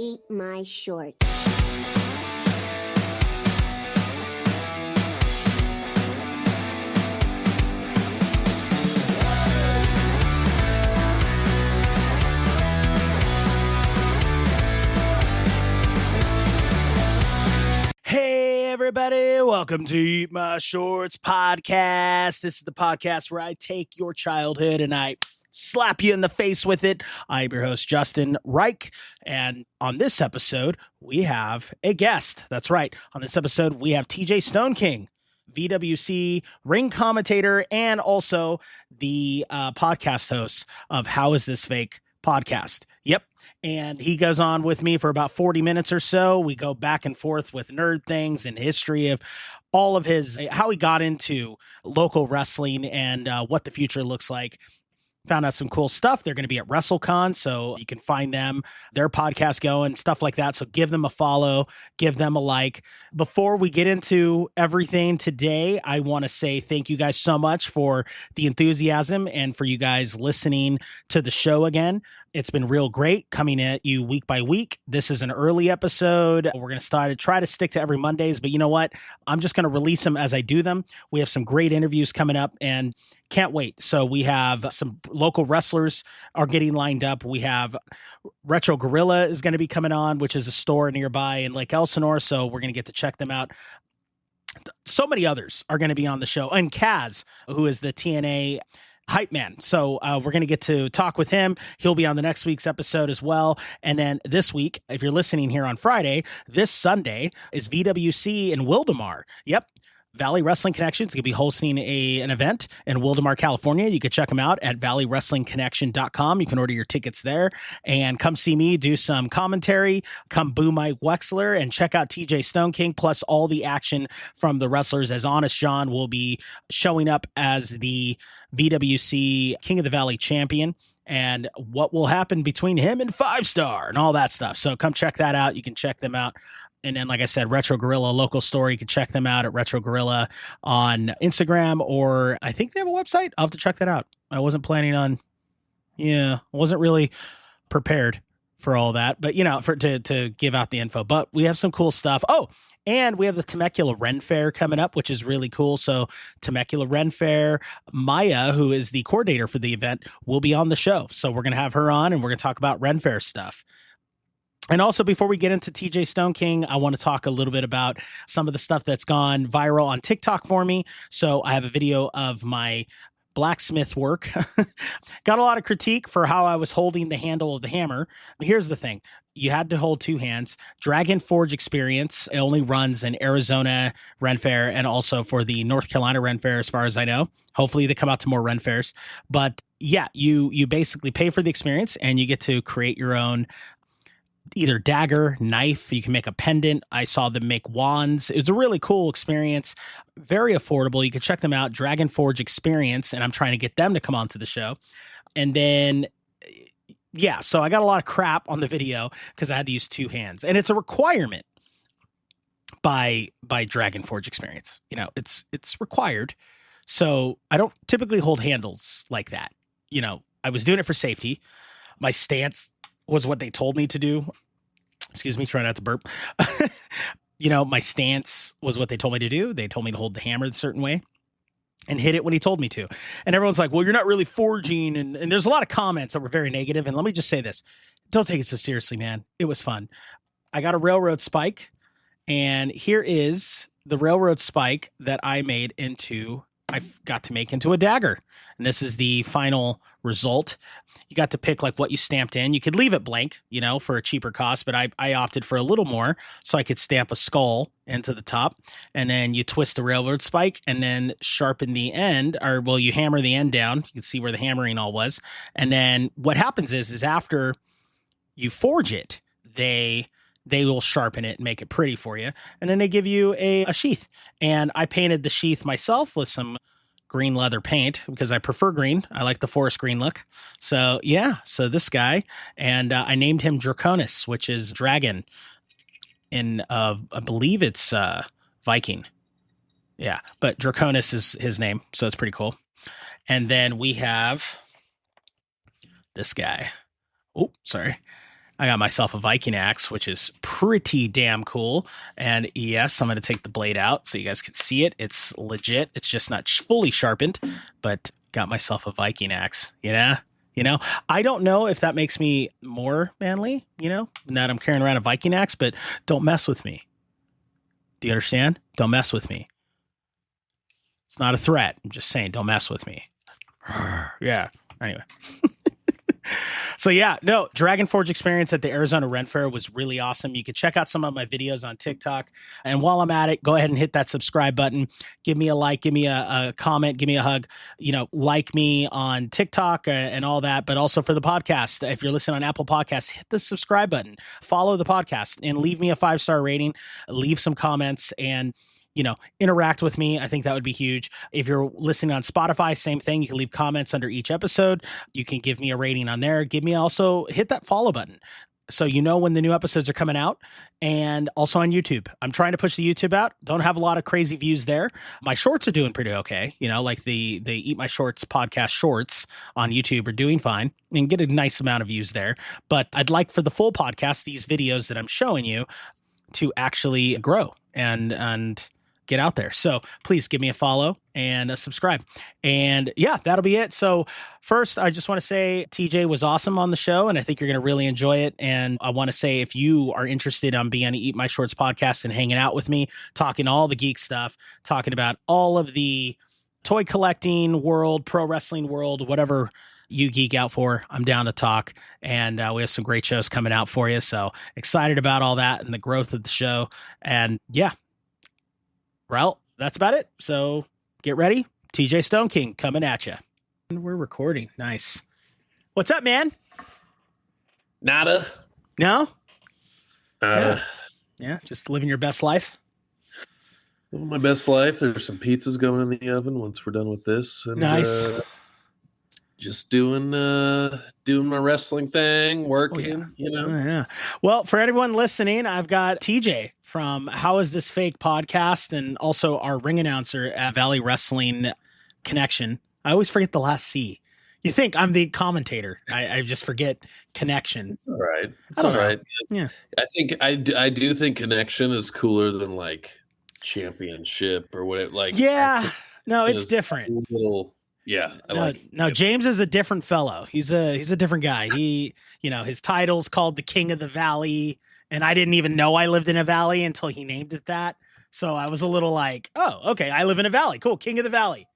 eat my shorts. Hey, everybody. Welcome to Eat My Shorts podcast. This is the podcast where I take your childhood and I slap you in the face with it. I'm your host, Justin Reich. And on this episode, we have a guest. That's right. On this episode, we have TJ Stoneking, VWC ring commentator, and also the podcast host of How Is This Fake podcast. Yep. And he goes on with me for about 40 minutes or so. We go back and forth with nerd things and history of all of how he got into local wrestling and what the future looks like. Found out some cool stuff. They're going to be at WrestleCon, so you can find them, their podcast going, stuff like that. So give them a follow, give them a like. Before we get into everything today, I want to say thank you guys so much for the enthusiasm and for you guys listening to the show again. It's been real great coming at you week by week. This is an early episode. We're going to try to stick to every Mondays, but you know what? I'm just going to release them as I do them. We have some great interviews coming up and can't wait. So we have some local wrestlers are getting lined up. We have Retro Gorilla is going to be coming on, which is a store nearby in Lake Elsinore. So we're going to get to check them out. So many others are going to be on the show. And Kaz, who is the TNA hype man. So we're going to get to talk with him. He'll be on the next week's episode as well. And then this week, if you're listening here on Friday, this Sunday is VWC in Wildemar. Yep. Valley Wrestling Connections going to be hosting an event in Wildemar, California. You can check them out at valley-wrestlingconnection.com. You can order your tickets there and come see me do some commentary. Come boo Mike Wexler and check out TJ Stoneking, plus all the action from the wrestlers, as Honest John will be showing up as the VWC King of the Valley champion, and what will happen between him and 5-Star and all that stuff. So come check that out. You can check them out. And then, like I said, Retro Gorilla, local store. You can check them out at Retro Gorilla on Instagram, or I think they have a website. I'll have to check that out. I wasn't planning on, I wasn't really prepared for all that, but to give out the info. But we have some cool stuff. Oh, and we have the Temecula Ren Fair coming up, which is really cool. So Temecula Ren Fair, Maya, who is the coordinator for the event, will be on the show. So we're going to have her on and we're going to talk about Ren Fair stuff. And also, before we get into TJ Stoneking, I want to talk a little bit about some of the stuff that's gone viral on TikTok for me. So I have a video of my blacksmith work. Got a lot of critique for how I was holding the handle of the hammer. Here's the thing. You had to hold two hands. Dragon Forge Experience, it only runs in Arizona Ren Fair and also for the North Carolina Ren Fair, as far as I know. Hopefully they come out to more Ren Fairs. But yeah, you basically pay for the experience and you get to create your own either dagger, knife. You can make a pendant. I saw them make wands. It's a really cool experience. Very affordable. You can check them out, Dragon Forge Experience, and I'm trying to get them to come on to the show. And then, so I got a lot of crap on the video because I had to use two hands. And it's a requirement by Dragon Forge Experience. It's required. So I don't typically hold handles like that. I was doing it for safety. My stance was what they told me to do. Excuse me, try not to burp. My stance was what they told me to do. They told me to hold the hammer a certain way and hit it when he told me to. And everyone's like, well, you're not really forging. And there's a lot of comments that were very negative. And let me just say this. Don't take it so seriously, man. It was fun. I got a railroad spike. And here is the railroad spike that I got to make into a dagger. And this is the final result. You got to pick like what you stamped in. You could leave it blank, for a cheaper cost, but I opted for a little more so I could stamp a skull into the top. And then you twist the railroad spike and then sharpen the end, you hammer the end down. You can see where the hammering all was. And then what happens is after you forge it, they will sharpen it and make it pretty for you. And then they give you a sheath. And I painted the sheath myself with some green leather paint because I prefer green. I like the forest green look. So this guy, and I named him Draconis, which is dragon in, I believe it's Viking. Yeah, but Draconis is his name. So it's pretty cool. And then we have this guy. Oh, sorry. I got myself a Viking axe, which is pretty damn cool. And yes, I'm going to take the blade out so you guys can see it. It's legit. It's just not fully sharpened, but got myself a Viking axe. I don't know if that makes me more manly, that I'm carrying around a Viking axe, but don't mess with me. Do you understand? Don't mess with me. It's not a threat. I'm just saying, don't mess with me. Yeah. Anyway. So yeah, no, Dragon Forge experience at the Arizona Ren Fair was really awesome. You can check out some of my videos on TikTok. And while I'm at it, go ahead and hit that subscribe button. Give me a like, give me a comment, give me a hug, like me on TikTok and all that. But also for the podcast, if you're listening on Apple Podcasts, hit the subscribe button, follow the podcast and leave me a 5-star rating, leave some comments and interact with me. I think that would be huge. If you're listening on Spotify, same thing. You can leave comments under each episode. You can give me a rating on there. Also hit that follow button so when the new episodes are coming out. And also on YouTube. I'm trying to push the YouTube out. Don't have a lot of crazy views there. My shorts are doing pretty okay. Like the Eat My Shorts podcast shorts on YouTube are doing fine and get a nice amount of views there. But I'd like for the full podcast, these videos that I'm showing you, to actually grow and get out there. So please give me a follow and a subscribe. And yeah, that'll be it. So first, I just want to say TJ was awesome on the show, and I think you're going to really enjoy it. And I want to say, if you are interested on being on Eat My Shorts podcast and hanging out with me, talking all the geek stuff, talking about all of the toy collecting world, pro wrestling world, whatever you geek out for, I'm down to talk. And we have some great shows coming out for you. So excited about all that and the growth of the show. And yeah, well, that's about it. So get ready. TJ Stoneking coming at you. And we're recording. Nice. What's up, man? Nada. No? Yeah. Just living your best life. Living my best life. There's some pizzas going in the oven once we're done with this. And, nice. Just doing my wrestling thing, working, yeah. Well, for everyone listening, I've got TJ from How Is This Fake podcast and also our ring announcer at Valley Wrestling Connection. I always forget the last C. You think I'm the commentator. I just forget Connection. It's all right. It's all right. Yeah. I think I do think Connection is cooler than like Championship or whatever. Like, yeah. No, it's different. Yeah, no. James is a different fellow. He's a different guy. He, his title's called the King of the Valley, and I didn't even know I lived in a valley until he named it that. So I was a little like, oh, okay, I live in a valley. Cool, King of the Valley.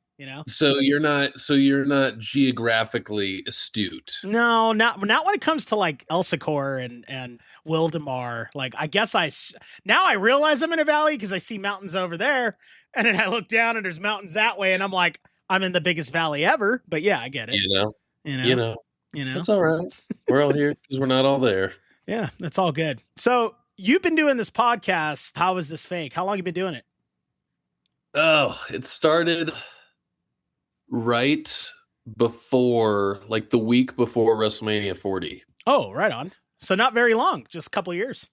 So you're not geographically astute. No, not when it comes to like Elsicor and Wildemar. Like, I guess now I realize I'm in a valley because I see mountains over there, and then I look down and there's mountains that way, and I'm like, I'm in the biggest valley ever, but yeah, I get it. You know, that's all right. We're all here because we're not all there. Yeah, that's all good. So you've been doing this podcast. How is this fake? How long have you been doing it? Oh, it started right before, like the week before WrestleMania 40. Oh, right on. So not very long, just a couple of years.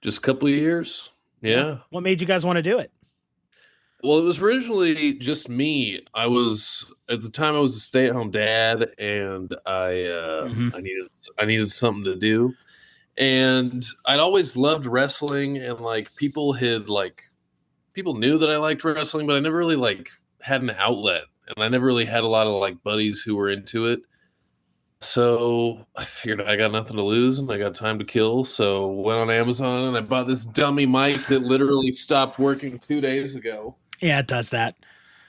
Just a couple of years. Yeah. What made you guys want to do it? Well, it was originally just me. At the time I was a stay-at-home dad, and I needed something to do. And I'd always loved wrestling, and people knew that I liked wrestling, but I never really had an outlet, and I never really had a lot of buddies who were into it. So I figured I got nothing to lose and I got time to kill. So went on Amazon and I bought this dummy mic that literally stopped working 2 days ago. Yeah, it does that.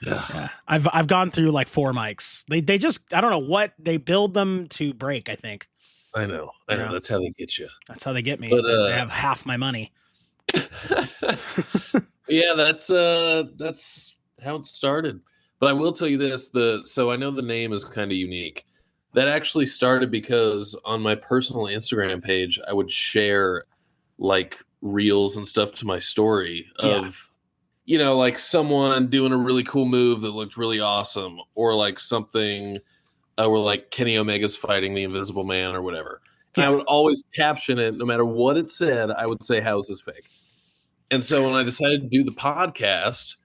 Yeah. I've gone through 4 mics. They just, I don't know what, they build them to break, I think. I know. That's how they get you. That's how they get me. But, they have half my money. Yeah, that's how it started. But I will tell you this, so I know the name is kind of unique. That actually started because on my personal Instagram page, I would share reels and stuff to my story of, someone doing a really cool move that looked really awesome, or something where Kenny Omega's fighting the Invisible Man or whatever. And I would always caption it, no matter what it said, I would say, "How is this fake?" And so when I decided to do the podcast,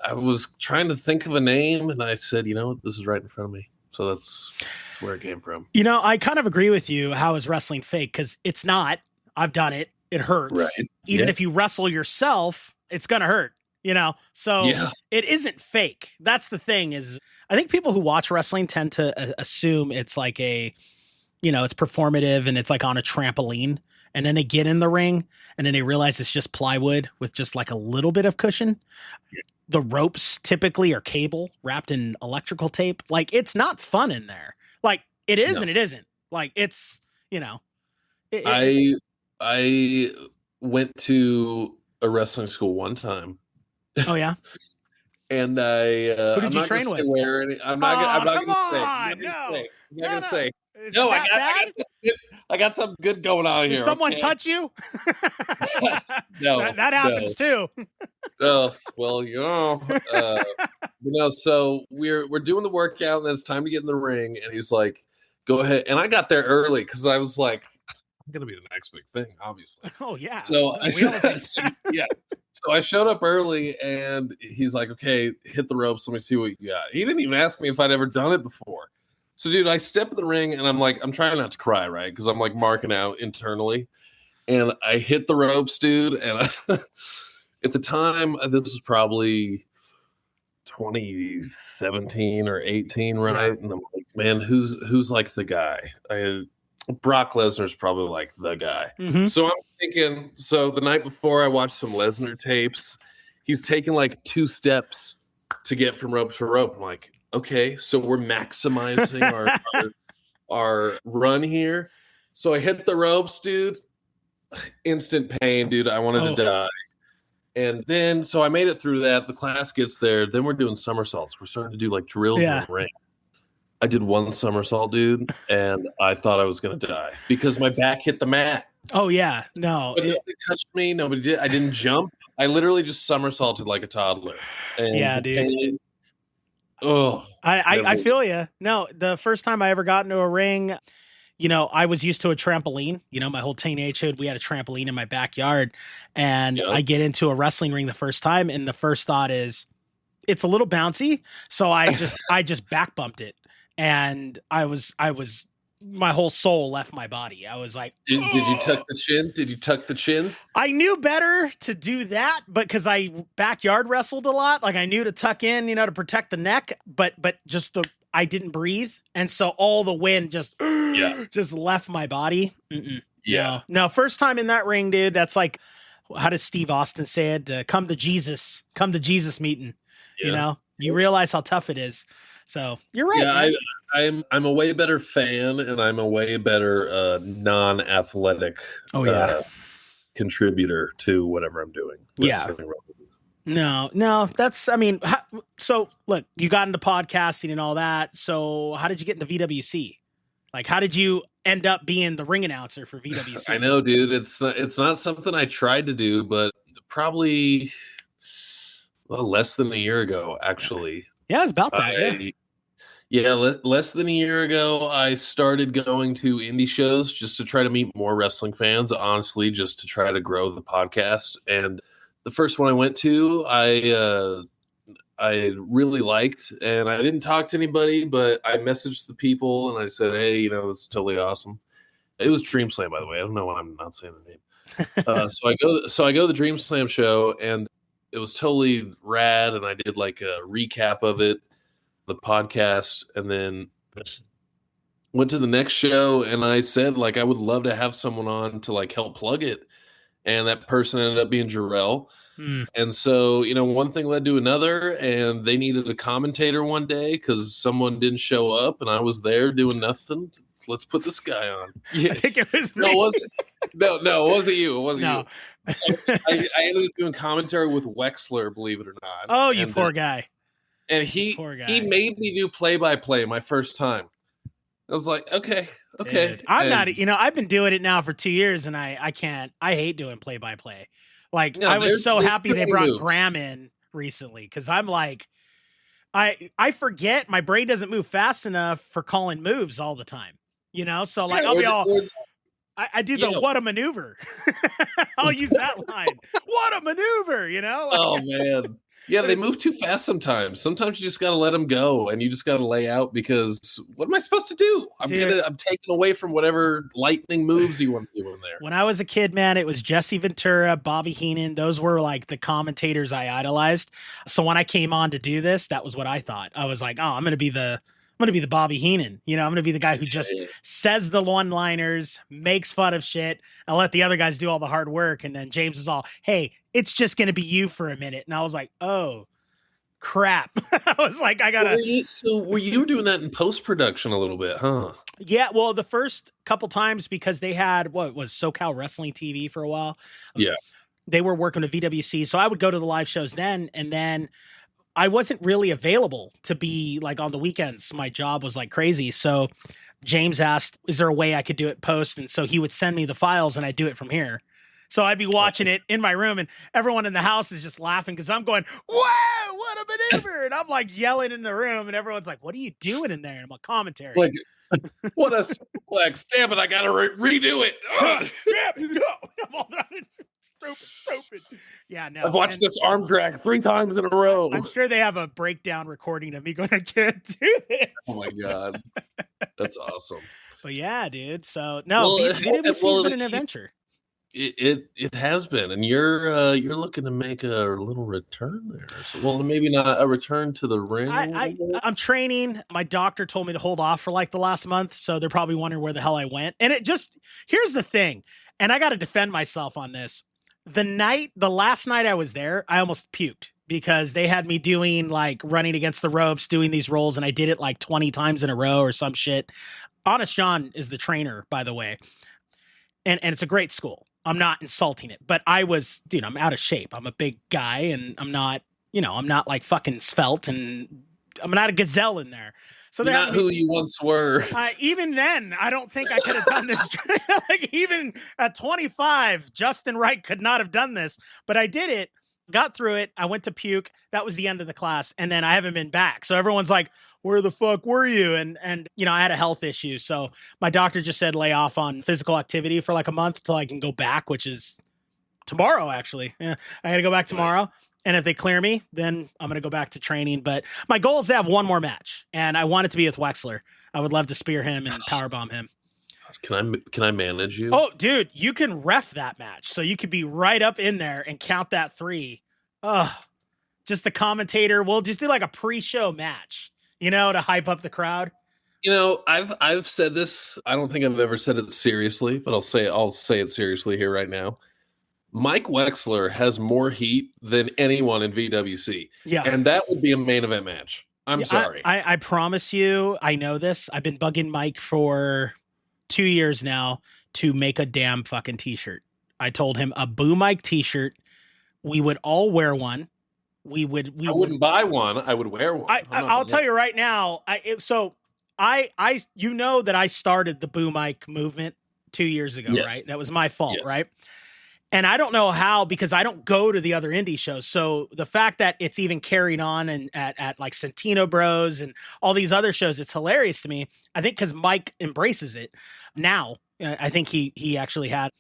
I was trying to think of a name, and I said, this is right in front of me. So that's That's where it came from. I kind of agree with you. How is wrestling fake? Because it's not. I've done it. It hurts. Right. Even if you wrestle yourself, it's going to hurt, So it isn't fake. That's the thing is I think people who watch wrestling tend to assume it's like it's performative and it's like on a trampoline. And then they get in the ring and then they realize it's just plywood with just like a little bit of cushion. Yeah. The ropes typically are cable wrapped in electrical tape. Like it's not fun in there. Like it is and it isn't. Like it's, I went to a wrestling school one time. Oh yeah. And who did you train with? I'm not gonna say. No, I got something good going on here. Did someone touch you? No, that happens too. Oh, well, so we're doing the workout and then it's time to get in the ring. And he's like, go ahead. And I got there early because I was like, I'm going to be the next big thing, obviously. Oh, yeah. So I showed up early and he's like, okay, hit the ropes. Let me see what you got. He didn't even ask me if I'd ever done it before. So, dude, I step in the ring and I'm like, I'm trying not to cry, right? Because I'm like marking out internally. And I hit the ropes, dude. And at the time, this was probably 2017 or 18, right? And I'm like, man, who's like the guy? Brock Lesnar's probably like the guy. Mm-hmm. So I'm thinking, the night before I watched some Lesnar tapes, he's taking like 2 steps to get from rope to rope. I'm like, okay, so we're maximizing our run here. So I hit the ropes, dude. Instant pain, dude. I wanted to die. And then, so I made it through that. The class gets there. Then we're doing somersaults. We're starting to do like drills in the ring. I did 1 somersault, dude, and I thought I was going to die because my back hit the mat. Oh, yeah. No. But nobody touched me. Nobody did. I didn't jump. I literally just somersaulted like a toddler. And yeah, dude. I feel you. No, the first time I ever got into a ring, I was used to a trampoline. My whole teenagehood, we had a trampoline in my backyard. And I get into a wrestling ring the first time, and the first thought is, it's a little bouncy. So I just back bumped it. And my whole soul left my body. I was like, did you tuck the chin? Did you tuck the chin? I knew better to do that, but because I backyard wrestled a lot, like I knew to tuck in, to protect the neck, but just I didn't breathe. And so all the wind just left my body. Mm-mm. Yeah. No, first time in that ring, dude, that's like, how does Steve Austin say it? Come to Jesus meeting, you realize how tough it is. So you're right. Yeah, I'm a way better fan, and I'm a way better non-athletic contributor to whatever I'm doing. Yeah. No, that's, so look, you got into podcasting and all that. So how did you get into VWC? Like, how did you end up being the ring announcer for VWC? I know, dude. It's not something I tried to do, but probably less than a year ago, actually. Yeah, it's about that. Less than a year ago, I started going to indie shows just to try to meet more wrestling fans, honestly, just to try to grow the podcast. And the first one I went to, I really liked, and I didn't talk to anybody, but I messaged the people and I said, hey, this is totally awesome. It was Dream Slam, by the way. I don't know why I'm not saying the name. So I go to the Dream Slam show, and it was totally rad, and I did like a recap of it, the podcast, and then went to the next show, and I said, like, I would love to have someone on to like help plug it. And that person ended up being Jarrell. And so, one thing led to another, and they needed a commentator one day because someone didn't show up, and I was there doing nothing. Let's put this guy on. Yeah. I think it was me. No, it wasn't you. It wasn't you. So I ended up doing commentary with Wexler, believe it or not. Oh, you poor guy. And he made me do play-by-play my first time. I was like, okay. Dude, I'm not, I've been doing it now for 2 years, and I can't. I hate doing play-by-play. Like, I was so happy they brought moves. Graham in recently, because I'm like, I forget, my brain doesn't move fast enough for calling moves all the time. So like, I'll be I do the what a maneuver. I'll use that line. What a maneuver, Like, oh man. Yeah, they move too fast sometimes. Sometimes you just got to let them go, and you just got to lay out because what am I supposed to do? I'm taken away from whatever lightning moves you want to do in there. When I was a kid, man, it was Jesse Ventura, Bobby Heenan. Those were like the commentators I idolized. So when I came on to do this, that was what I thought. I was like, oh, I'm going to be the Bobby Heenan. I'm going to be the guy who just says the one-liners, makes fun of shit. I'll let the other guys do all the hard work. And then James is all, hey, it's just going to be you for a minute. And I was like, oh, crap. I was like, I got to. So were you doing that in post-production a little bit, huh? Yeah, well, the first couple times because they had what was SoCal Wrestling TV for a while. Yeah. They were working with VWC. So I would go to the live shows then. And then I wasn't really available to be like on the weekends. My job was like crazy. So James asked, is there a way I could do it post? And so he would send me the files and I'd do it from here. So I'd be watching it in my room and everyone in the house is just laughing because I'm going, whoa, what a maneuver. And I'm like yelling in the room and everyone's like, what are you doing in there? And I'm like, commentary. Like, what a suplex. Damn it, I got to redo it. Stupid. Yeah, no. I've watched this arm drag 3 times in a row. I'm sure they have a breakdown recording of me going, I can't do this. Oh my God. That's awesome. But yeah, dude. So no, VWC's been an adventure. It has been, and you're looking to make a little return there. So, well, maybe not a return to the ring. I'm training. My doctor told me to hold off for like the last month, so they're probably wondering where the hell I went. And here's the thing, and I got to defend myself on this. The last night I was there, I almost puked because they had me doing like running against the ropes, doing these rolls, and I did it like 20 times in a row or some shit. Honest John is the trainer, by the way, and it's a great school. I'm not insulting it, but I'm out of shape. I'm a big guy and I'm not like fucking svelte and I'm not a gazelle in there. So you're not who you once were. Even then, I don't think I could have done this. Like even at 25, Justin Wright could not have done this, but I did it, got through it. I went to puke. That was the end of the class. And then I haven't been back. So everyone's like, where the fuck were you? And I had a health issue. So my doctor just said lay off on physical activity for like a month till I can go back, which is tomorrow, actually. Yeah, I got to go back tomorrow. And if they clear me, then I'm going to go back to training. But my goal is to have one more match. And I want it to be with Wexler. I would love to spear him and powerbomb him. Can I manage you? Oh, dude, you can ref that match. So you could be right up in there and count that 3. Just the commentator. We'll just do like a pre-show match, to hype up the crowd. I've said this. I don't think I've ever said it seriously, but I'll say it seriously here right now. Mike Wexler has more heat than anyone in VWC. Yeah. And that would be a main event match. I'm sorry. I promise you, I know this. I've been bugging Mike for 2 years now to make a damn fucking t-shirt. I told him a Boo Mike t-shirt. We would all wear one. I wouldn't buy one. I would wear one. I'll tell you right now. You know that I started the Boo Mike movement 2 years ago, yes. Right? That was my fault, yes. Right? And I don't know how, because I don't go to the other indie shows. So the fact that it's even carried on and at like Santino Bros and all these other shows, it's hilarious to me. I think because Mike embraces it now. I think he actually had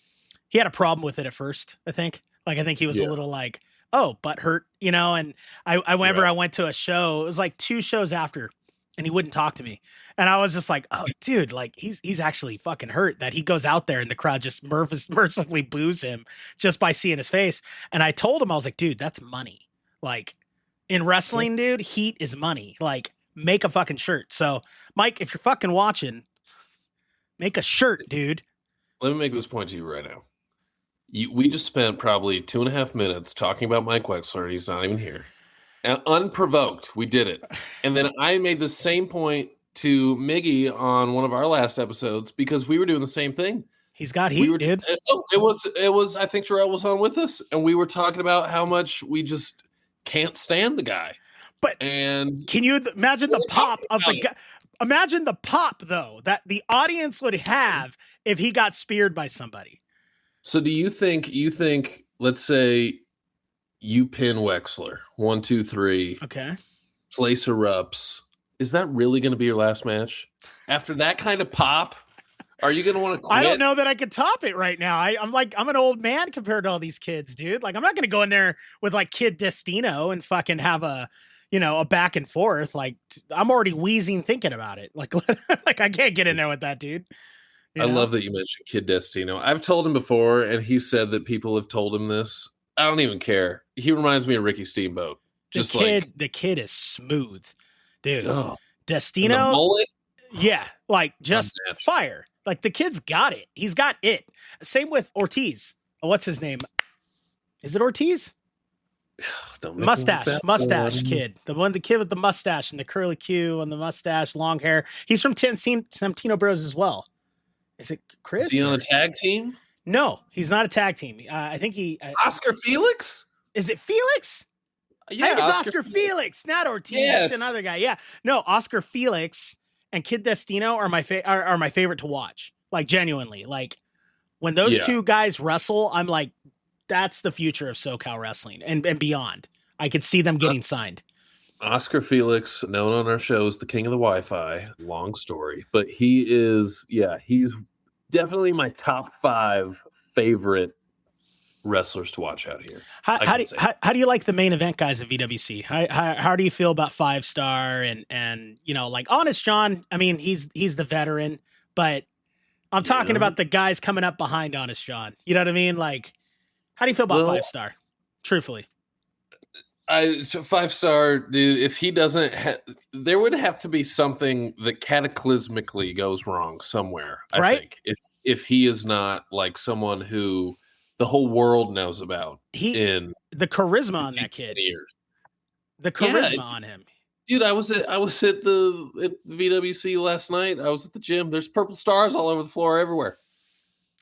a problem with it at first. I think he was a little like, oh, butt hurt, and I remember I went to a show. It was like 2 shows after and he wouldn't talk to me. And I was just like, oh, dude, like he's actually fucking hurt that he goes out there and the crowd just mercifully boos him just by seeing his face. And I told him, I was like, dude, that's money. Like in wrestling, dude, heat is money. Like make a fucking shirt. So Mike, if you're fucking watching, make a shirt, dude. Let me make this point to you right now. We just spent probably 2.5 minutes talking about Mike Wexler. He's not even here. Unprovoked, we did it. And then I made the same point to Miggy on one of our last episodes because we were doing the same thing. He's got heat, dude. It was. I think Jarrell was on with us, and we were talking about how much we just can't stand the guy. And can you imagine the pop of the guy? Imagine the pop though that the audience would have if he got speared by somebody. So do you think? Let's say you pin Wexler 1, 2, 3. Okay. Place erupts. Is that really going to be your last match? After that kind of pop? Are you gonna want to quit? I don't know that I could top it right now. I'm an old man compared to all these kids, dude. Like, I'm not gonna go in there with like Kid Destino and fucking have a back and forth. Like, I'm already wheezing thinking about it. Like, like I can't get in there with that dude. I love that you mentioned Kid Destino. I've told him before, and he said that people have told him this. I don't even care. He reminds me of Ricky Steamboat. The kid is smooth, dude. Oh, Destino, mullet? Yeah, like just fire. Like the kid's got it. He's got it. Same with Ortiz. What's his name? Is it Ortiz? Mustache kid. The kid with the mustache and the curly Q and the mustache, long hair. He's from Santino Bros as well. Is it Chris? Is he on a tag team? No, he's not a tag team. I think Oscar Felix? Is it Felix? Yeah, I think it's Oscar Felix, not Ortiz. Yes. It's another guy. Yeah. No, Oscar Felix and Kid Destino are my favorite to watch. Like, genuinely. Like, when those two guys wrestle, I'm like, that's the future of SoCal wrestling and beyond. I could see them getting signed. Oscar Felix, known on our show as the king of the Wi-Fi. Long story. But he's definitely my top 5 favorite wrestlers to watch out here. How do you like the main event guys at VWC? How do you feel about 5-star and like Honest John? I mean, he's the veteran, but I'm talking about the guys coming up behind Honest John. You know what I mean? Like, how do you feel about 5-star? Truthfully, 5-star dude. If he doesn't, there would have to be something that cataclysmically goes wrong somewhere. I think if he is not like someone who the whole world knows about. The charisma on that kid. The charisma on him. Dude, I was at the VWC last night. I was at the gym. There's purple stars all over the floor everywhere.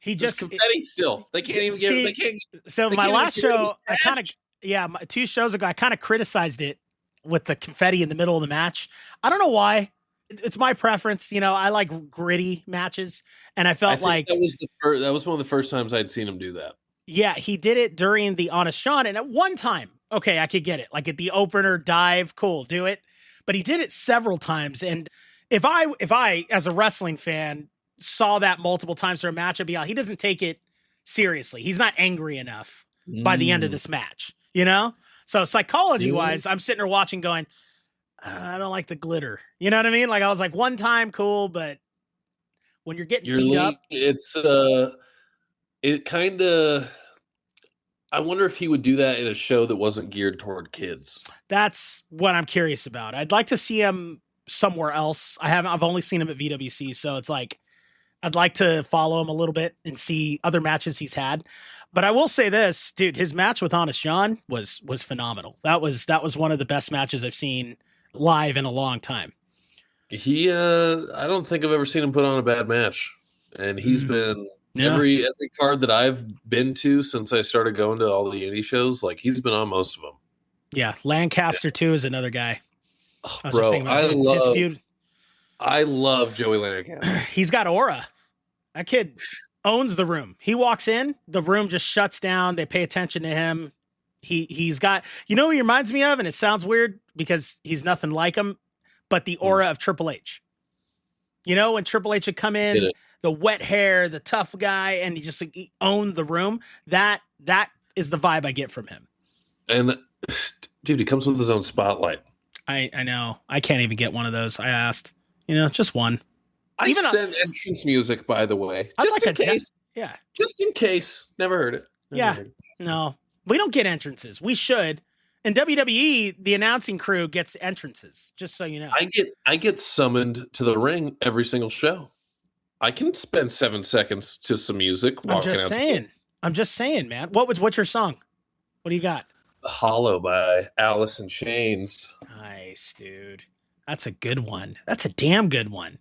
There's confetti still. They can't even get. So my last show, 2 shows ago, I kind of criticized it with the confetti in the middle of the match. I don't know why. It's my preference. I like gritty matches, and I felt like that was one of the first times I'd seen him do that. Yeah, he did it during the Honest John, and at one time, okay, I could get it. Like at the opener dive, cool, do it. But he did it several times, and if I as a wrestling fan saw that multiple times for a match, I'd be like, he doesn't take it seriously. He's not angry enough by the end of this match, So psychology-wise, I'm sitting there watching, going, I don't like the glitter. You know what I mean? Like I was like, one time, cool, but when you're getting beat up, it's it kind of. I wonder if he would do that in a show that wasn't geared toward kids. That's what I'm curious about. I'd like to see him somewhere else. I've only seen him at VWC, so it's like I'd like to follow him a little bit and see other matches he's had. But I will say this, dude, his match with Honest John was phenomenal. That was one of the best matches I've seen live in a long time. I don't think I've ever seen him put on a bad match. And he's been every card that I've been to since I started going to all the indie shows, like he's been on most of them. Yeah, Lancaster too is another guy. Oh, I love Joey Lancaster. He's got aura. That kid owns the room. He walks in, the room just shuts down. They pay attention to him. He's got, who he reminds me of, and it sounds weird because he's nothing like him, but the aura of Triple H. When Triple H would come in, the wet hair, the tough guy, and he owned the room. That is the vibe I get from him. And dude, he comes with his own spotlight. I know. I can't even get one of those. I asked, just one. I sent entrance music, by the way, just in case. Just in case. Never heard it. No, we don't get entrances. We should. In WWE, the announcing crew gets entrances, just so you know. I get summoned to the ring every single show. I can spend 7 seconds to some music. I'm just saying, man. What's your song? What do you got? Hollow by Alice in Chains. Nice, dude. That's a good one. That's a damn good one.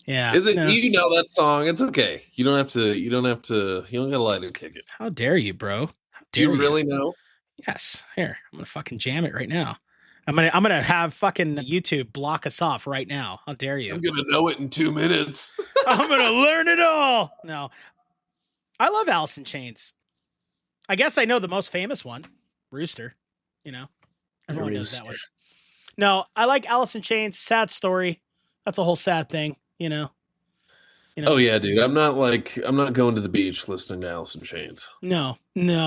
Yeah. Is it? No. You know that song? It's okay. You don't have to. You don't gotta lie to kick it. How dare you, bro? Do you really know? Yes. Here, I'm gonna fucking jam it right now. I'm gonna have fucking YouTube block us off right now. How dare you? I'm gonna know it in 2 minutes. I'm gonna learn it all. No, I love Alice in Chains. I guess I know the most famous one, Rooster. Everyone knows that one. No, I like Alice in Chains. Sad story. That's a whole sad thing. You know? Oh yeah, dude. I'm not going to the beach listening to Alice in Chains. No,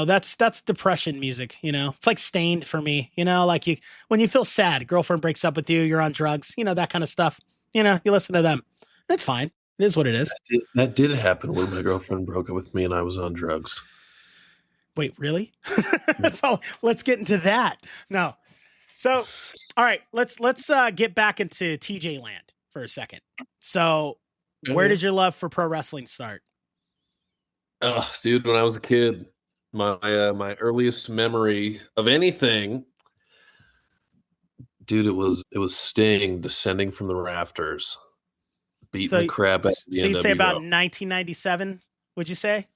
that's depression music. It's like Stained for me. Like when you feel sad, girlfriend breaks up with you, you're on drugs, that kind of stuff. You listen to them. It's fine. It is what it is. That did happen when my girlfriend broke up with me and I was on drugs. Wait, really? That's all. Let's get into that. No. So, all right, let's get back into TJ land for a second. So, where did your love for pro wrestling start? Oh, dude, when I was a kid, my earliest memory of anything, dude, it was Sting descending from the rafters, beating the crap out of the So you'd say NWO. about 1997, would you say?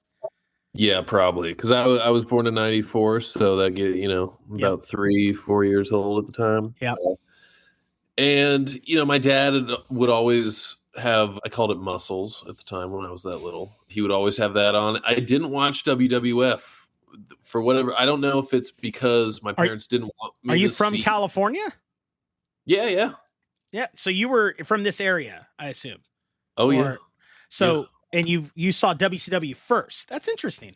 Yeah, probably, because I was born in '94, so that get about 3-4 years old at the time. Yeah. And my dad would always have, I called it muscles at the time when I was that little. He would always have that on. I didn't watch WWF for whatever. I don't know if it's because my parents didn't want me. Are you from California? Yeah. Yeah. So you were from this area, I assume. Oh, yeah. So, and you saw WCW first. That's interesting.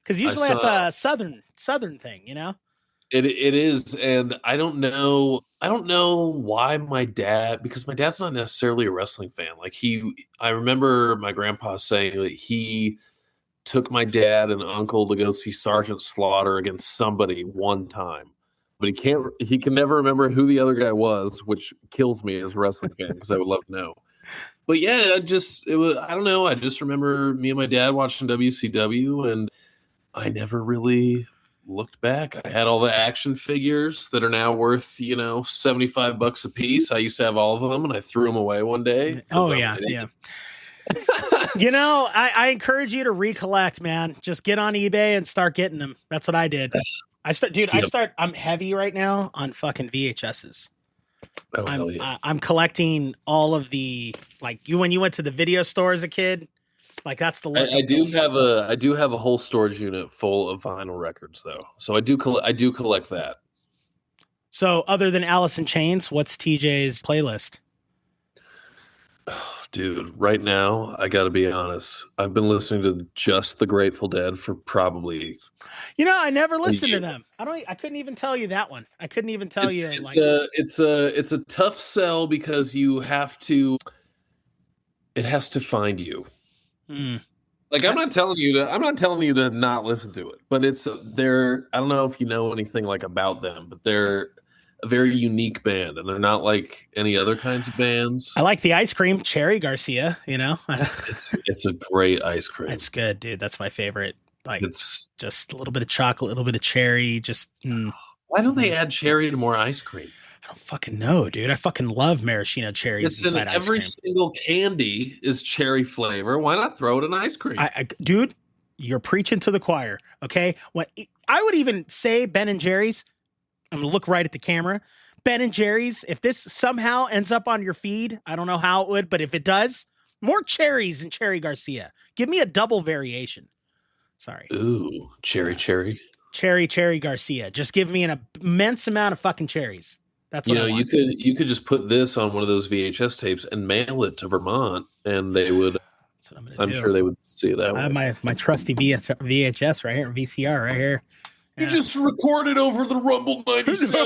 Because usually that's a southern thing, It is, and I don't know why my dad, because my dad's not necessarily a wrestling fan. I remember my grandpa saying that he took my dad and uncle to go see Sergeant Slaughter against somebody one time, but he can never remember who the other guy was, which kills me as a wrestling fan because I would love to know. But yeah, I don't know. I just remember me and my dad watching WCW, and I never really looked back. I had all the action figures that are now worth, $75 a piece. I used to have all of them, and I threw them away one day. Oh yeah. I encourage you to recollect, man. Just get on eBay and start getting them. That's what I did. I'm heavy right now on fucking VHSs. Oh, hell yeah. I'm collecting all of the, when you went to the video store as a kid, that's the look. I do have a whole storage unit full of vinyl records though. So I do collect that. So other than Alice in Chains, what's TJ's playlist? Dude, right now, I got to be honest. I've been listening to just the Grateful Dead for probably. I never listened to them. I couldn't even tell you that one. I couldn't even tell you. It's a tough sell because it has to find you. Hmm. I'm not telling you to not listen to it, but I don't know if you know anything about them, but they're a very unique band, and they're not like any other kinds of bands. I like the ice cream, Cherry Garcia. It's a great ice cream. It's good, dude. That's my favorite. It's just a little bit of chocolate, a little bit of cherry. Why don't they add cherry to more ice cream? I don't fucking know, dude. I fucking love maraschino cherries inside ice cream. Every single candy is cherry flavor. Why not throw it in ice cream? Dude, you're preaching to the choir. Okay, I would even say Ben and Jerry's. I'm going to look right at the camera. Ben and Jerry's, if this somehow ends up on your feed, I don't know how it would, but if it does, more cherries and Cherry Garcia. Give me a double variation. Sorry. Ooh, cherry. Cherry Garcia. Just give me an immense amount of fucking cherries. That's what I want. You could just put this on one of those VHS tapes and mail it to Vermont, and they would. That's what I'm sure they would see that. I have my trusty VHS right here, VCR right here. You just recorded over the Rumble 97.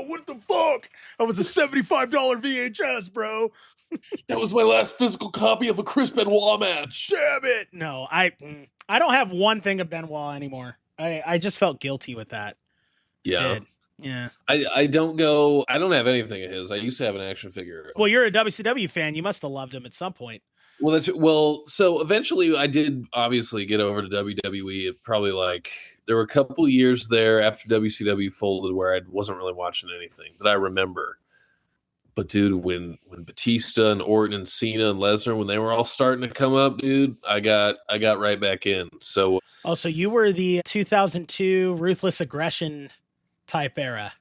What the fuck? That was a $75 VHS, bro. That was my last physical copy of a Chris Benoit match. Damn it. No, I don't have one thing of Benoit anymore. I just felt guilty with that. Yeah. Yeah. I don't have anything of his. I used to have an action figure. Well, you're a WCW fan. You must have loved him at some point. So eventually I did obviously get over to WWE. It probably there were a couple years there after WCW folded where I wasn't really watching anything that I remember. But dude, when Batista and Orton and Cena and Lesnar, when they were all starting to come up, dude, I got right back in. So you were the 2002 Ruthless Aggression type era.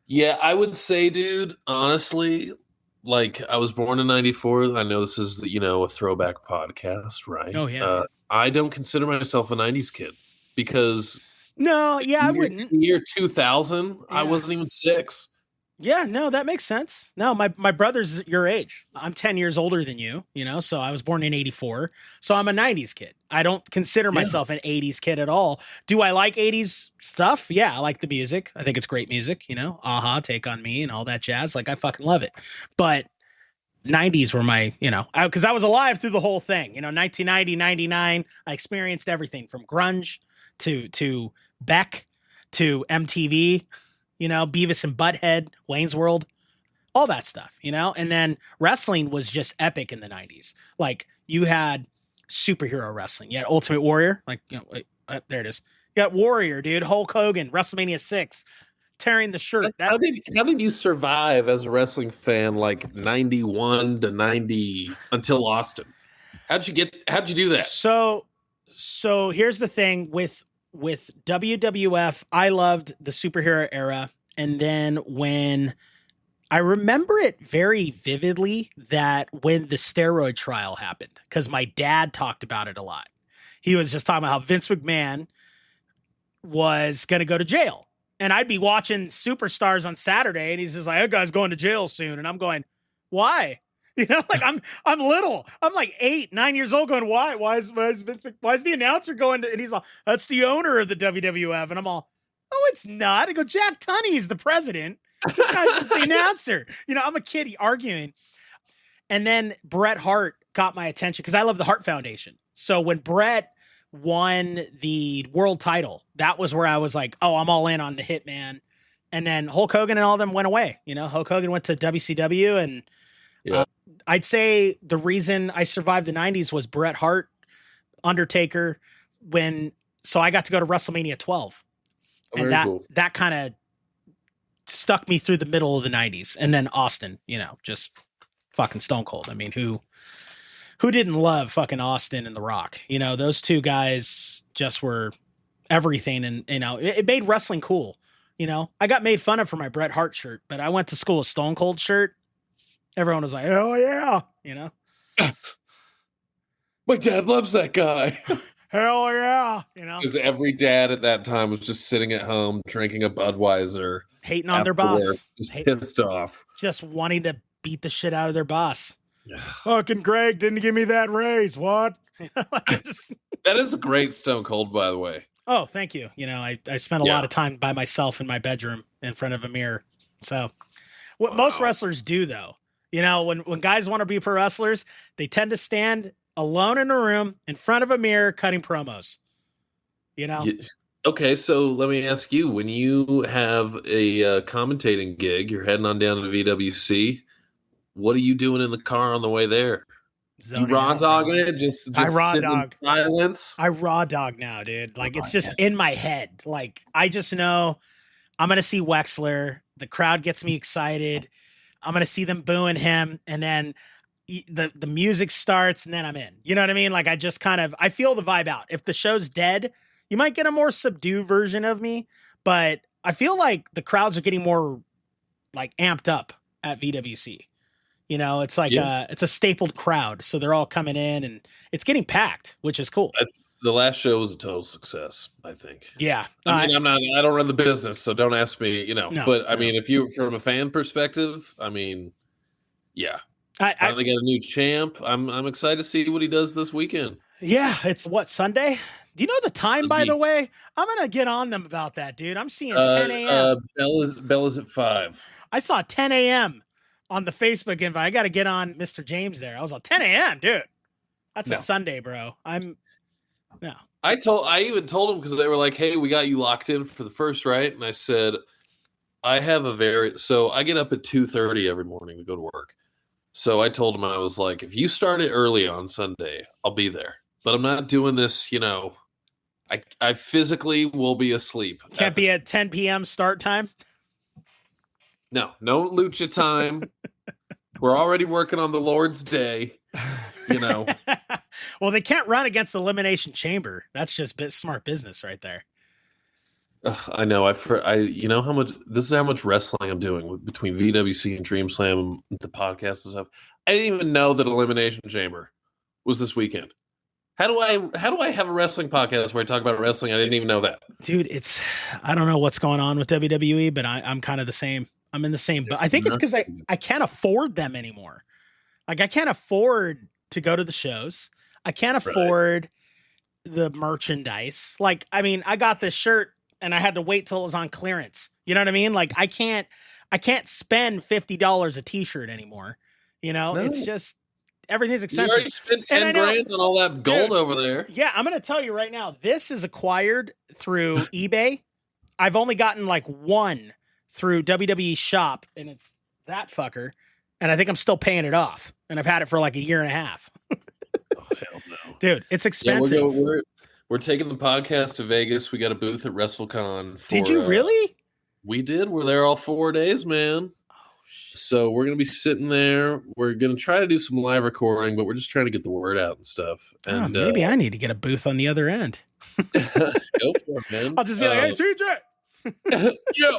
Yeah, I would say, dude, honestly, I was born in '94. I know this is, a throwback podcast, right? Oh, yeah. I don't consider myself a '90s kid because I wouldn't. Year 2000, I wasn't even 6. Yeah, no, that makes sense. No, my brother's your age. I'm 10 years older than you, so I was born in 84. So I'm a 90s kid. I don't consider Yeah. myself an 80s kid at all. Do I like 80s stuff? Yeah, I like the music. I think it's great music, Aha, Take on Me and all that jazz. Like I fucking love it. But 90s were my, because I was alive through the whole thing. 1990, 99, I experienced everything from grunge to Beck to MTV, Beavis and Butthead, Wayne's World, all that stuff, and then wrestling was just epic in the 90s. Like you had superhero wrestling. You had Ultimate Warrior, like, there it is. You got Warrior, dude, Hulk Hogan, WrestleMania 6, tearing the shirt. How did you survive as a wrestling fan, like 91 to 90 until Austin? How'd you do that? So here's the thing with WWF, I loved the superhero era. And then when I remember it very vividly that when the steroid trial happened, because my dad talked about it a lot. He was just talking about how Vince McMahon was going to go to jail. And I'd be watching Superstars on Saturday and he's just like, that guy's going to jail soon. And I'm going, why? Like I'm little. I'm like 8, 9 years old going, why? Why is the announcer going to, and he's like, that's the owner of the WWF. And I'm all, oh, it's not. I go, Jack Tunney's the president. This guy's just the announcer. I'm a kid arguing. And then Bret Hart got my attention because I love the Hart Foundation. So when Bret won the world title, that was where I was like, oh, I'm all in on the Hitman. And then Hulk Hogan and all of them went away. Hulk Hogan went to WCW and I'd say the reason I survived the 90s was Bret Hart, Undertaker, so I got to go to WrestleMania 12. And that kind of stuck me through the middle of the 90s. And then Austin, just fucking Stone Cold. I mean, who didn't love fucking Austin and The Rock? Those two guys just were everything. And, it made wrestling cool. I got made fun of for my Bret Hart shirt, but I went to school with Stone Cold shirt. Everyone was like, hell yeah. My dad loves that guy. Hell yeah. Because every dad at that time was just sitting at home drinking a Budweiser. Hating on their boss. Just pissed off. Just wanting to beat the shit out of their boss. Fucking Greg didn't give me that raise. What? That is a great Stone Cold, by the way. Oh, thank you. I spent a lot of time by myself in my bedroom in front of a mirror. So what most wrestlers do, though, when guys want to be pro wrestlers, they tend to stand alone in a room in front of a mirror cutting promos. Okay, so let me ask you, when you have a commentating gig, you're heading on down to VWC, what are you doing in the car on the way there? You raw dogging it? Just I raw dog. In silence? I raw dog now, dude. Like, it's just in my head. Like, I just know I'm going to see Wexler. The crowd gets me excited. I'm going to see them booing him. And then the music starts and then I'm in. You know what I mean? Like, I just I feel the vibe out. If the show's dead, you might get a more subdued version of me. But I feel like the crowds are getting more, like, amped up at VWC. It's like it's a stapled crowd. So they're all coming in and it's getting packed, which is cool. The last show was a total success, I think. Yeah. I mean, I don't run the business, so don't ask me, but I mean, if you, from a fan perspective, I mean, yeah. Finally got a new champ. I'm excited to see what he does this weekend. Yeah. It's what, Sunday? Do you know the time, by the way? I'm going to get on them about that, dude. I'm seeing 10 a.m. Bell is at 5. I saw 10 a.m. on the Facebook invite. I got to get on Mr. James there. I was like, 10 a.m., dude. That's a Sunday, bro. No. I even told them because they were like, hey, we got you locked in for the first, right? And I said, I have so I get up at 2:30 every morning to go to work. So I told them, I was like, if you start it early on Sunday, I'll be there. But I'm not doing this, I physically will be asleep. Can't be at 10 p.m. start time? No lucha time. We're already working on the Lord's Day, Well, they can't run against the Elimination Chamber. That's just smart business right there. I know. How much. This is how much wrestling I'm doing between VWC and Dream Slam, the podcast and stuff. I didn't even know that Elimination Chamber was this weekend. How do I have a wrestling podcast where I talk about wrestling? I didn't even know that, dude. I don't know what's going on with WWE, but I'm kind of the same. I'm in the same, but I think it's because I can't afford them anymore. Like I can't afford to go to the shows. I can't afford the merchandise. Like, I mean, I got this shirt and I had to wait till it was on clearance. You know what I mean? Like I can't spend $50 a t-shirt anymore. You know, it's just everything's expensive. You already spent 10 grand on all that gold over there. Yeah, I'm going to tell you right now, this is acquired through eBay. I've only gotten like one through WWE Shop, and it's that fucker. And I think I'm still paying it off. And I've had it for like a year and a half. Oh, hell no. Dude, it's expensive. Yeah, we're taking the podcast to Vegas. We got a booth at WrestleCon. Did you really? We did. We're there all 4 days, man. Oh, shit. So we're going to be sitting there. We're going to try to do some live recording, but we're just trying to get the word out and stuff. And maybe I need to get a booth on the other end. Go for it, man. I'll just be like, hey, TJ. Yeah.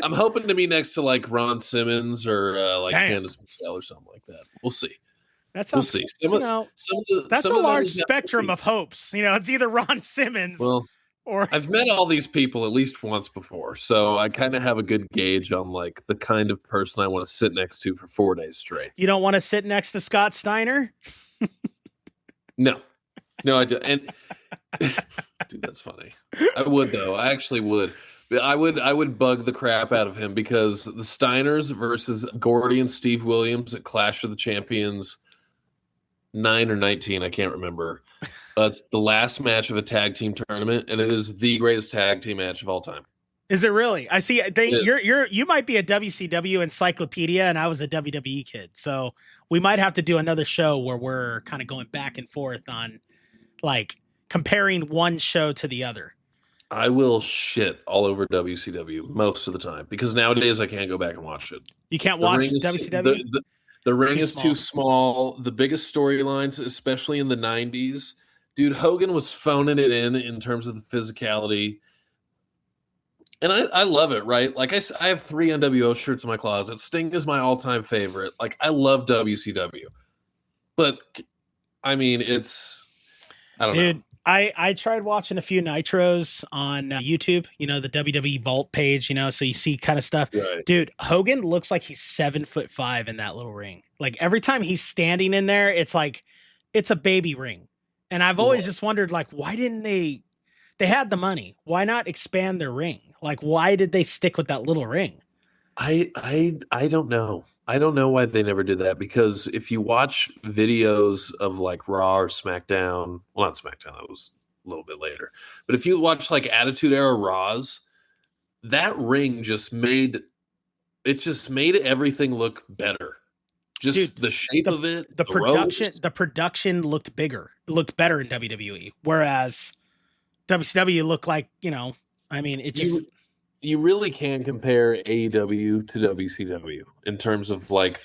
I'm hoping to be next to like Ron Simmons or Candice Michelle or something like that. We'll see. That sounds, we'll see. That's a large spectrum of hopes. You know, it's either Ron Simmons or I've met all these people at least once before, so I kind of have a good gauge on like the kind of person I want to sit next to for 4 days straight. You don't want to sit next to Scott Steiner? No, I do. And dude, that's funny. I would though. I actually would. I would bug the crap out of him because the Steiners versus Gordy and Steve Williams at Clash of the Champions 9 or 19, I can't remember. It's the last match of a tag team tournament, and it is the greatest tag team match of all time. Is it really? I see. You might be a WCW encyclopedia, and I was a WWE kid, so we might have to do another show where we're kind of going back and forth on, like, comparing one show to the other. I will shit all over WCW most of the time because nowadays I can't go back and watch it. You can't watch WCW? The ring is too small. The biggest storylines, especially in the 90s, dude, Hogan was phoning it in terms of the physicality. And I love it, right? Like I have 3 NWO shirts in my closet. Sting is my all-time favorite. Like I love WCW. But I mean, I don't know. I tried watching a few Nitros on YouTube, you know, the WWE Vault page, you know, so you see kind of stuff. Right. Dude, Hogan looks like he's 7'5" in that little ring. Like every time he's standing in there, it's like, it's a baby ring. And I've always just wondered, like, why didn't they had the money. Why not expand their ring? Like, why did they stick with that little ring? I don't know. I don't know why they never did that because if you watch videos of like Raw or SmackDown, well, not SmackDown, that was a little bit later. But if you watch like Attitude Era Raws, that ring just made everything look better. Just the shape of it, the production looked bigger. It looked better in WWE, whereas WCW looked like, you know, I mean, it just. You really can compare AEW to WCW in terms of like,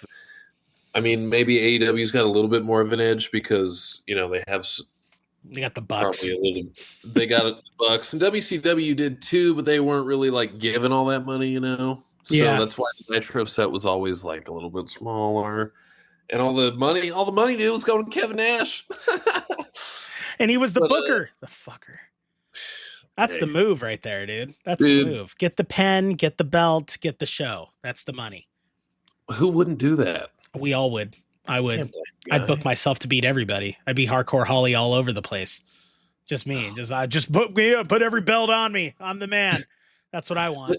I mean, maybe AEW's got a little bit more of an edge because, you know, they got the Bucks. They got the Bucks, and WCW did too, but they weren't really like given all that money, you know? So that's why the Nitro set was always like a little bit smaller. And all the money dude was going to Kevin Nash. And he was the booker. The fucker. That's the move right there, dude. That's the move. Get the pen, get the belt, get the show. That's the money. Who wouldn't do that? We all would. I would. I'd book myself to beat everybody. I'd be Hardcore Holly all over the place. Just me. Just put every belt on me. I'm the man. That's what I want.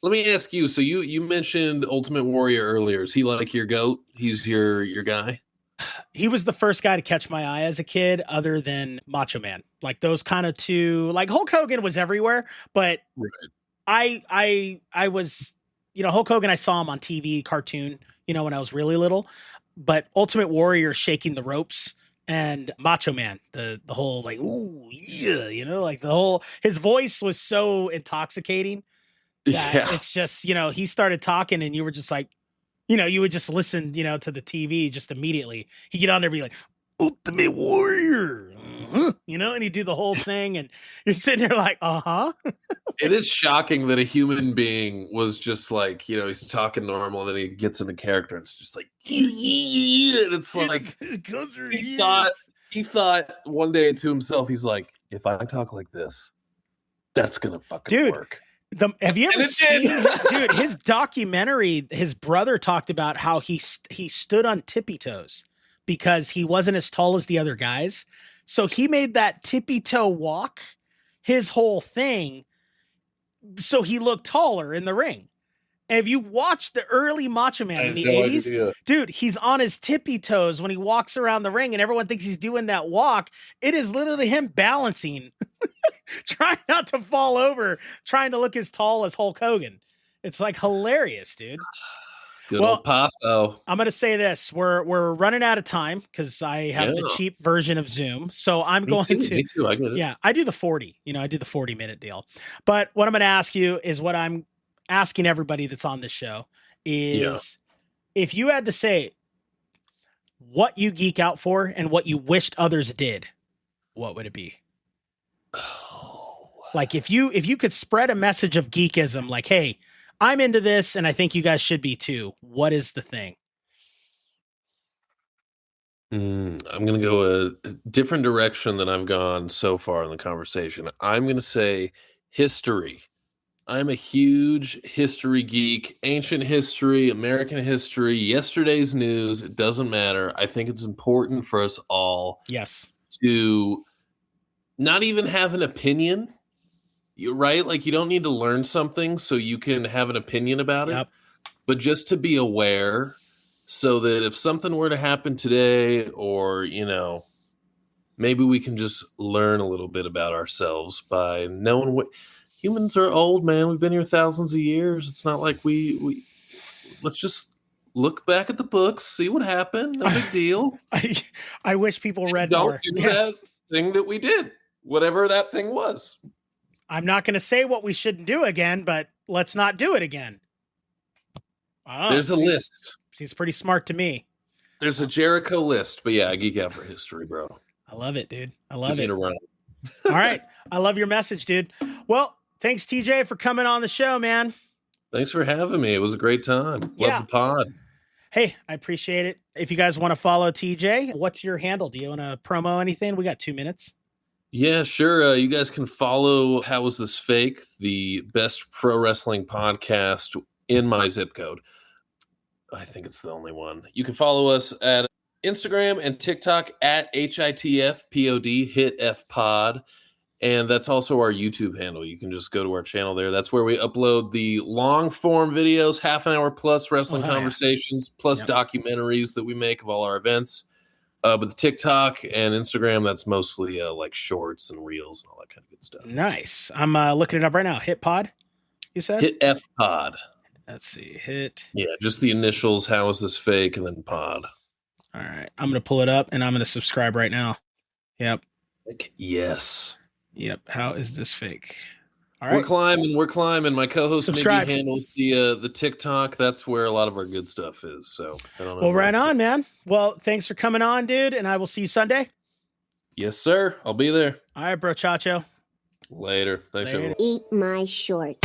Let me ask you. So you mentioned Ultimate Warrior earlier. Is he like your GOAT? He's your guy? He was the first guy to catch my eye as a kid, other than Macho Man. Like those kind of two. Like Hulk Hogan was everywhere, but I was, you know, Hulk Hogan. I saw him on TV, cartoon, you know, when I was really little. But Ultimate Warrior shaking the ropes and Macho Man, the whole like, ooh yeah, you know, like the whole his voice was so intoxicating that it's just, you know, he started talking and you were just like. You know, you would just listen, you know, to the TV just immediately. He'd get on there and be like, Ultimate Warrior, you know, and he'd do the whole thing. And you're sitting there like, It is shocking that a human being was just like, you know, he's talking normal and then he gets into character. And it's just like, and it's like, he thought one day to himself, he's like, if I talk like this, that's going to fucking work. Have you ever And it seen, did. dude, his documentary, his brother talked about how he stood on tippy toes because he wasn't as tall as the other guys. So he made that tippy toe walk his whole thing so he looked taller in the ring. And if you watch the early Macho Man I in had the no 80s, idea. dude, he's on his tippy toes when he walks around the ring and everyone thinks he's doing that walk. It is literally him balancing, trying not to fall over, trying to look as tall as Hulk Hogan. It's like hilarious, dude. Good Well, old Paso. I'm going to say this. We're running out of time because I have the Yeah. cheap version of Zoom. So I'm Me going too. to, Me too. I get it. yeah, I do the 40. I do the 40-minute deal. But what I'm going to ask you is what I'm asking everybody that's on this show is if you had to say what you geek out for and what you wished others did, what would it be? Oh. Like if you could spread a message of geekism, like, hey, I'm into this and I think you guys should be too. What is the thing? I'm going to go a different direction than I've gone so far in the conversation. I'm going to say history. I'm a huge history geek, ancient history, American history, yesterday's news. It doesn't matter. I think it's important for us all Yes. to not even have an opinion. You're right. Like you don't need to learn something so you can have an opinion about it, Yep. but just to be aware so that if something were to happen today or, maybe we can just learn a little bit about ourselves by knowing what humans are old, man. We've been here thousands of years. It's not like we let's just look back at the books, see what happened. No big deal. I wish people read Don't more. do that thing that we did, whatever that thing was. I'm not going to say what we shouldn't do again, but let's not do it again. There's a list. Seems pretty smart to me. There's a Jericho list, but yeah, I geek out for history, bro. I love it, dude. I love it. Around. All right. I love your message, dude. Well, thanks, TJ, for coming on the show, man. Thanks for having me. It was a great time. Love the pod. Hey, I appreciate it. If you guys want to follow TJ, what's your handle? Do you want to promo anything? We got 2 minutes. Yeah, sure. You guys can follow How Is This Fake, the best pro wrestling podcast in my zip code. I think it's the only one. You can follow us at Instagram and TikTok at HITFPOD, HitFPod. And that's also our YouTube handle. You can just go to our channel there. That's where we upload the long form videos, half an hour plus wrestling conversations, plus documentaries that we make of all our events. But the TikTok and Instagram, that's mostly like shorts and reels and all that kind of good stuff. Nice. I'm looking it up right now. HitPod, you said? HitFPod. Let's see. Hit. Yeah, just the initials. How Is This Fake? And then pod. All right. I'm going to pull it up and I'm going to subscribe right now. Yep. Yes. Yep. How Is This Fake? All right. We're climbing. My co-host Subscribe. Miggy handles the TikTok. That's where a lot of our good stuff is. So I don't know. Well, right on, man. Well, thanks for coming on, dude. And I will see you Sunday. Yes, sir. I'll be there. All right, bro. Chacho. Later. Thanks, everyone. Eat my short.